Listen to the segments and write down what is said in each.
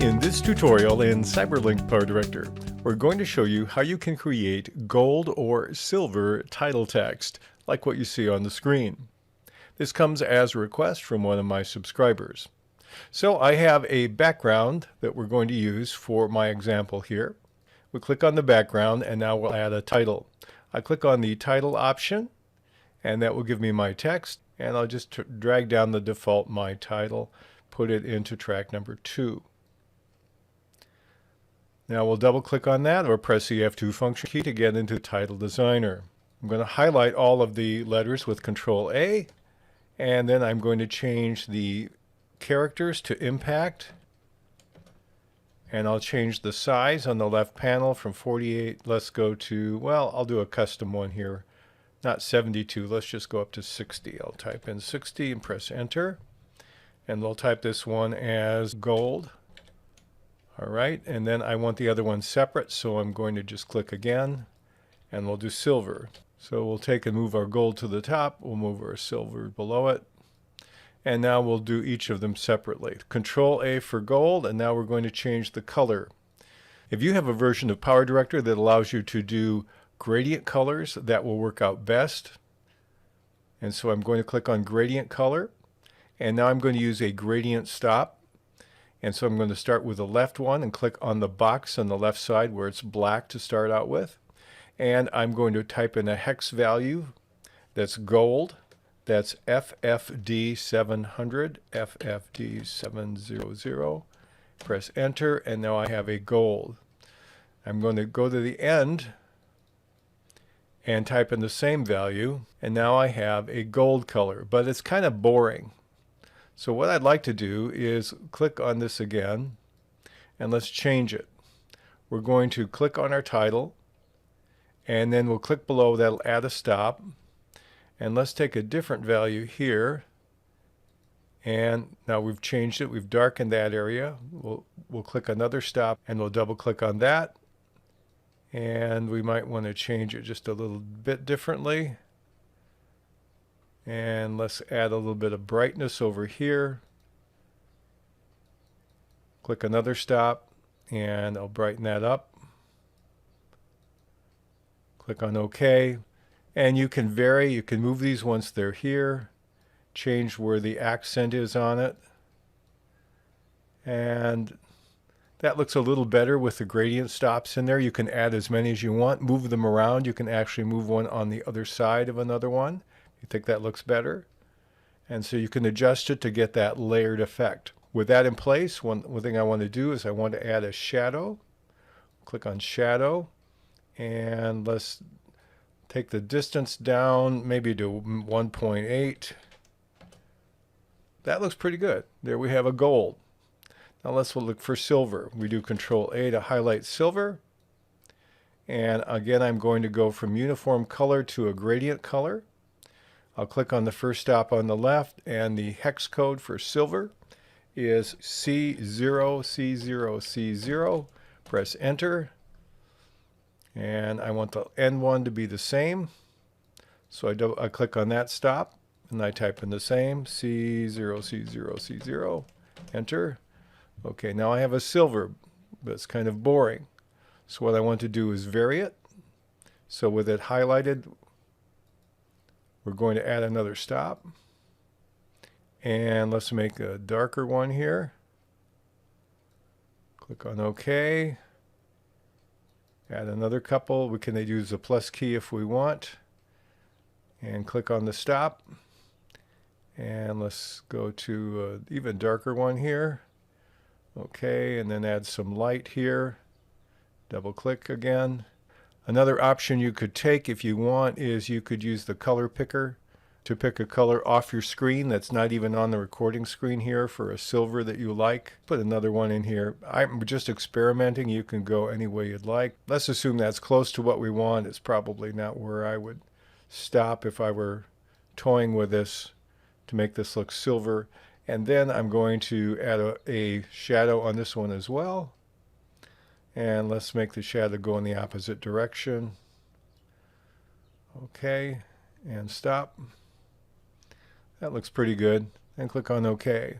In this tutorial in Cyberlink PowerDirector, we're going to show you how you can create gold or silver title text, like what you see on the screen. This comes as a request from one of my subscribers. So I have a background that we're going to use for my example here. We click on the background and now we'll add a title. I click on the title option and that will give me my text, and I'll just drag down the default my title, put it into track number 2. Now we'll double click on that or press the F2 function key to get into Title Designer. I'm going to highlight all of the letters with Control A, and then I'm going to change the characters to impact, and I'll change the size on the left panel from 48. Let's go to, well, I'll do a custom one here, not 72. Let's just go up to 60. I'll type in 60 and press enter, and we'll type this one as gold. All right, and then I want the other one separate, so I'm going to just click again, and we'll do silver. So we'll take and move our gold to the top, we'll move our silver below it, and now we'll do each of them separately. Control A for gold, and now we're going to change the color. If you have a version of PowerDirector that allows you to do gradient colors, that will work out best. And so I'm going to click on gradient color, and now I'm going to use a gradient stop. And so I'm going to start with the left one and click on the box on the left side where it's black to start out with. And I'm going to type in a hex value that's gold. That's FFD700, FFD700. Press enter, and now I have a gold. I'm going to go to the end and type in the same value, and now I have a gold color, but it's kind of boring. So what I'd like to do is click on this again, and let's change it. We're going to click on our title, and then we'll click below, that'll add a stop. And let's take a different value here. And now we've changed it, we've darkened that area. We'll click another stop, and we'll double click on that. And we might want to change it just a little bit differently. And let's add a little bit of brightness over here. Click another stop, and I'll brighten that up. Click on OK. And you can vary, you can move these once they're here, change where the accent is on it. And that looks a little better with the gradient stops in there. You can add as many as you want, move them around. You can actually move one on the other side of another one. You think that looks better, and so you can adjust it to get that layered effect. With that in place, one thing I want to do is I want to add a shadow. Click on shadow, and let's take the distance down maybe to 1.8. That looks pretty good. There we have a gold. Now let's look for silver. We do Control A to highlight silver, and again I'm going to go from uniform color to a gradient color. I'll click on the first stop on the left, and the hex code for silver is C0C0C0. Press enter, and I want the end one to be the same, so I click on that stop, and I type in the same C0C0C0. Enter. Okay, now I have a silver, but it's kind of boring. So what I want to do is vary it. So with it highlighted, we're going to add another stop, and let's make a darker one here. Click on OK. Add another couple. We can use the plus key if we want, and click on the stop, and let's go to an even darker one here. OK, and then add some light here. Double click again. Another option you could take if you want is you could use the color picker to pick a color off your screen that's not even on the recording screen here for a silver that you like. Put another one in here. I'm just experimenting. You can go any way you'd like. Let's assume that's close to what we want. It's probably not where I would stop if I were toying with this to make this look silver. And then I'm going to add a shadow on this one as well. And let's make the shadow go in the opposite direction. Okay, and stop. That looks pretty good. And click on OK.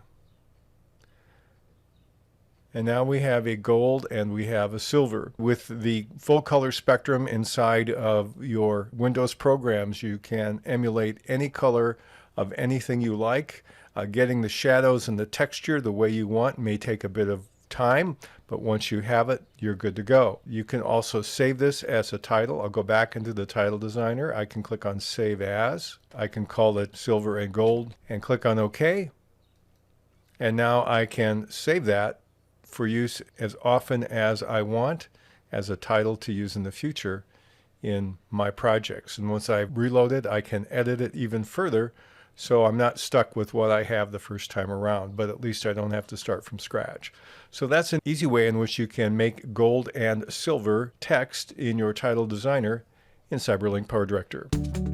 And now we have a gold and we have a silver. With the full color spectrum inside of your Windows programs, you can emulate any color of anything you like. Getting the shadows and the texture the way you want may take a bit of time, but once you have it, you're good to go. You can also save this as a title. I'll go back into the title designer. I can click on Save As. I can call it Silver and Gold and click on OK. And now I can save that for use as often as I want as a title to use in the future in my projects. And once I reload it, I can edit it even further, so I'm not stuck with what I have the first time around, but at least I don't have to start from scratch. So that's an easy way in which you can make gold and silver text in your title designer in CyberLink PowerDirector.